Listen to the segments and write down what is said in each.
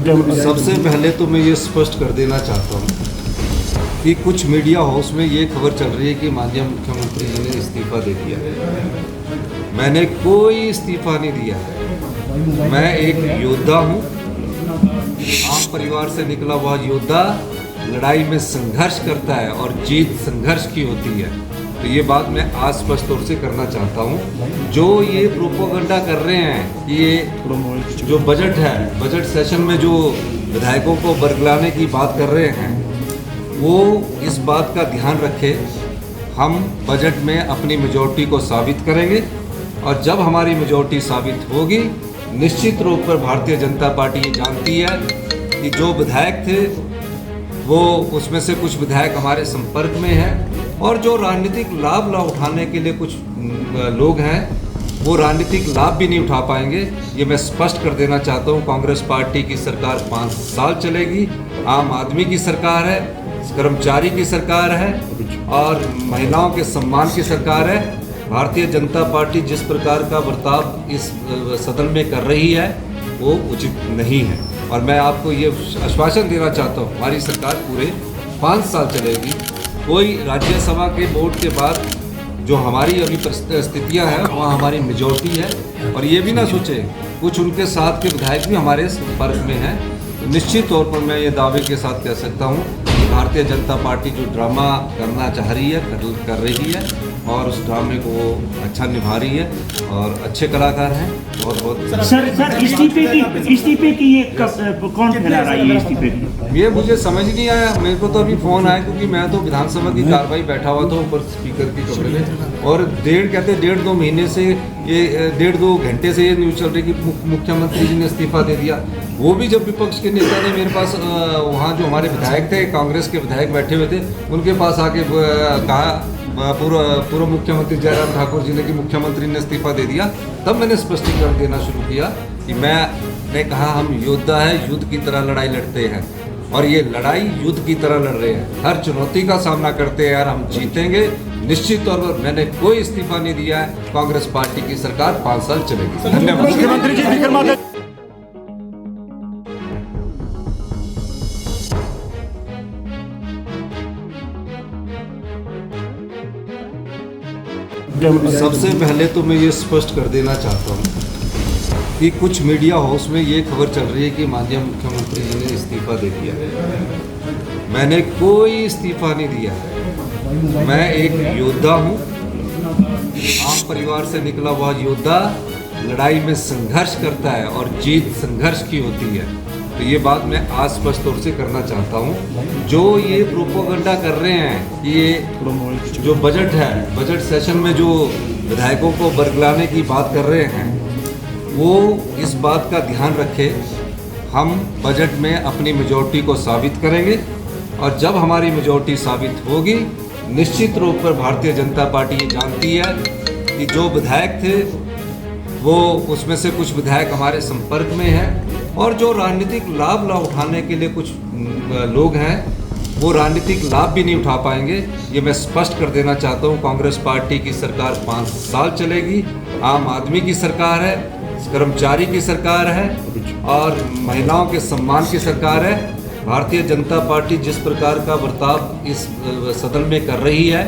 सबसे पहले तो मैं ये स्पष्ट कर देना चाहता हूँ कि कुछ मीडिया हाउस में ये खबर चल रही है कि माननीय मुख्यमंत्री जी ने इस्तीफा दे दिया है। मैंने कोई इस्तीफा नहीं दिया है। मैं एक योद्धा हूँ, आम परिवार से निकला हुआ योद्धा लड़ाई में संघर्ष करता है और जीत संघर्ष की होती है। तो ये बात मैं आज स्पष्ट तौर से करना चाहता हूँ। जो ये प्रोपोगंडा कर रहे हैं कि ये जो बजट है, बजट सेशन में जो विधायकों को बरगलाने की बात कर रहे हैं, वो इस बात का ध्यान रखें। हम बजट में अपनी मेजॉरिटी को साबित करेंगे और जब हमारी मेजॉरिटी साबित होगी, निश्चित रूप पर भारतीय जनता पार्टी ये जानती है कि जो विधायक थे वो उसमें से कुछ विधायक हमारे संपर्क में हैं और जो राजनीतिक लाभ उठाने के लिए कुछ लोग हैं, वो राजनीतिक लाभ भी नहीं उठा पाएंगे। ये मैं स्पष्ट कर देना चाहता हूँ। कांग्रेस पार्टी की सरकार 5 साल चलेगी। आम आदमी की सरकार है, कर्मचारी की सरकार है और महिलाओं के सम्मान की सरकार है। भारतीय जनता पार्टी जिस प्रकार का बर्ताव इस सदन में कर रही है वो उचित नहीं है और मैं आपको ये आश्वासन देना चाहता हूँ, हमारी सरकार पूरे 5 साल चलेगी। कोई राज्यसभा के वोट के बाद जो हमारी अभी स्थितियाँ हैं वहाँ हमारी मेजॉरिटी है और ये भी ना सोचे कुछ उनके साथ के विधायक भी हमारे संपर्क में हैं। तो निश्चित तौर पर मैं ये दावे के साथ कह सकता हूँ कि भारतीय जनता पार्टी जो ड्रामा करना चाह रही है कर रही है और उस ड्रामे को वो अच्छा निभा रही है और अच्छे कलाकार हैं। बहुत बहुत सर इस्तीफे की ये कौन फैला रहा है ये इस्तीफे की? ये मुझे समझ नहीं आया। मेरे को तो अभी फ़ोन आया क्योंकि मैं तो विधानसभा की कार्रवाई बैठा हुआ था ऊपर स्पीकर के कमरे में और 1.5 महीने से ये 1.5-2 घंटे से ये न्यूज़ चल रही कि मुख्यमंत्री जी ने इस्तीफा दे दिया। वो भी जब विपक्ष के नेता ने मेरे पास वहाँ जो हमारे विधायक थे, कांग्रेस के विधायक बैठे हुए थे, उनके पास आके कहा पूर्व मुख्यमंत्री जयराम ठाकुर जी ने कि मुख्यमंत्री ने इस्तीफा दे दिया। तब मैंने स्पष्टीकरण देना शुरू किया कि मैंने कहा हम योद्धा है, युद्ध की तरह लड़ाई लड़ते हैं और ये लड़ाई युद्ध की तरह लड़ रहे हैं। हर चुनौती का सामना करते हैं और हम जीतेंगे निश्चित तौर पर। मैंने कोई इस्तीफा नहीं दिया है। कांग्रेस पार्टी की सरकार 5 साल चलेगी। धन्यवाद। मुख्यमंत्री जी सबसे पहले तो मैं ये स्पष्ट कर देना चाहता हूँ कि कुछ मीडिया हाउस में ये खबर चल रही है कि माननीय मुख्यमंत्री जी ने इस्तीफा दे दिया है। मैंने कोई इस्तीफा नहीं दिया है। मैं एक योद्धा हूँ, आम परिवार से निकला हुआ योद्धा लड़ाई में संघर्ष करता है और जीत संघर्ष की होती है। तो ये बात मैं आज स्पष्ट तौर से करना चाहता हूँ। जो ये प्रोपोगंडा कर रहे हैं कि ये जो बजट है, बजट सेशन में जो विधायकों को बरगलाने की बात कर रहे हैं, वो इस बात का ध्यान रखें। हम बजट में अपनी मेजॉरिटी को साबित करेंगे और जब हमारी मेजॉरिटी साबित होगी, निश्चित रूप पर भारतीय जनता पार्टी ये जानती है कि जो विधायक थे वो उसमें से कुछ विधायक हमारे संपर्क में हैं और जो राजनीतिक लाभ उठाने के लिए कुछ लोग हैं, वो राजनीतिक लाभ भी नहीं उठा पाएंगे। ये मैं स्पष्ट कर देना चाहता हूँ। कांग्रेस पार्टी की सरकार 5 साल चलेगी। आम आदमी की सरकार है, कर्मचारी की सरकार है और महिलाओं के सम्मान की सरकार है। भारतीय जनता पार्टी जिस प्रकार का बर्ताव इस सदन में कर रही है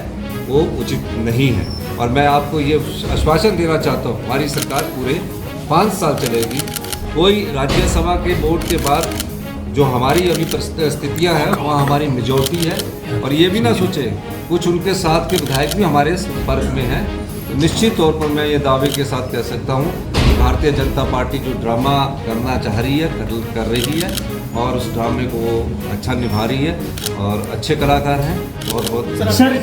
वो उचित नहीं है और मैं आपको ये आश्वासन देना चाहता हूँ, हमारी सरकार पूरे 5 साल चलेगी। कोई राज्यसभा के वोट के बाद जो हमारी अभी स्थितियाँ हैं वहाँ हमारी मेजॉरिटी है और ये भी ना सोचे कुछ उनके साथ के विधायक भी हमारे संपर्क में हैं। तो निश्चित तौर पर मैं ये दावे के साथ कह सकता हूँ कि भारतीय जनता पार्टी जो ड्रामा करना चाह रही है कर रही है और उस ड्रामे को वो अच्छा निभा रही है और अच्छे कलाकार हैं। बहुत बहुत सर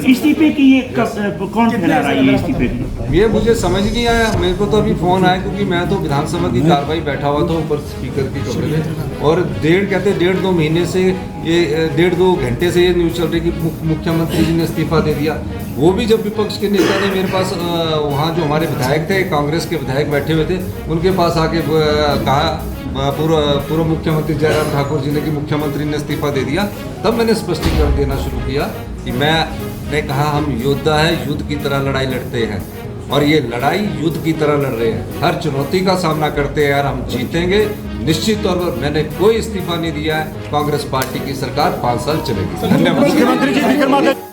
इस्तीफे की ये कौन फैला रहा है ये इस्तीफे की? ये मुझे समझ नहीं आया। मेरे को तो अभी फ़ोन आया क्योंकि मैं तो विधानसभा की कार्रवाई बैठा हुआ था ऊपर स्पीकर के कमरे में और 1.5 महीने से ये 1.5-2 घंटे से ये न्यूज़ चल रही कि मुख्यमंत्री जी ने इस्तीफा दे दिया। वो भी जब विपक्ष के नेता ने मेरे पास वहाँ जो हमारे विधायक थे, कांग्रेस के विधायक बैठे हुए थे, उनके पास आके कहा पूर्व मुख्यमंत्री जयराम ठाकुर जी ने कि मुख्यमंत्री ने इस्तीफा दे दिया। तब मैंने स्पष्टीकरण देना शुरू किया कि मैंने कहा हम योद्धा है, युद्ध की तरह लड़ाई लड़ते हैं और ये लड़ाई युद्ध की तरह लड़ रहे हैं, हर चुनौती का सामना करते हैं और हम जीतेंगे निश्चित तौर पर। मैंने कोई इस्तीफा नहीं दिया है। कांग्रेस पार्टी की सरकार 5 साल चलेगी। धन्यवाद। मुख्यमंत्री जी विक्रमादित्य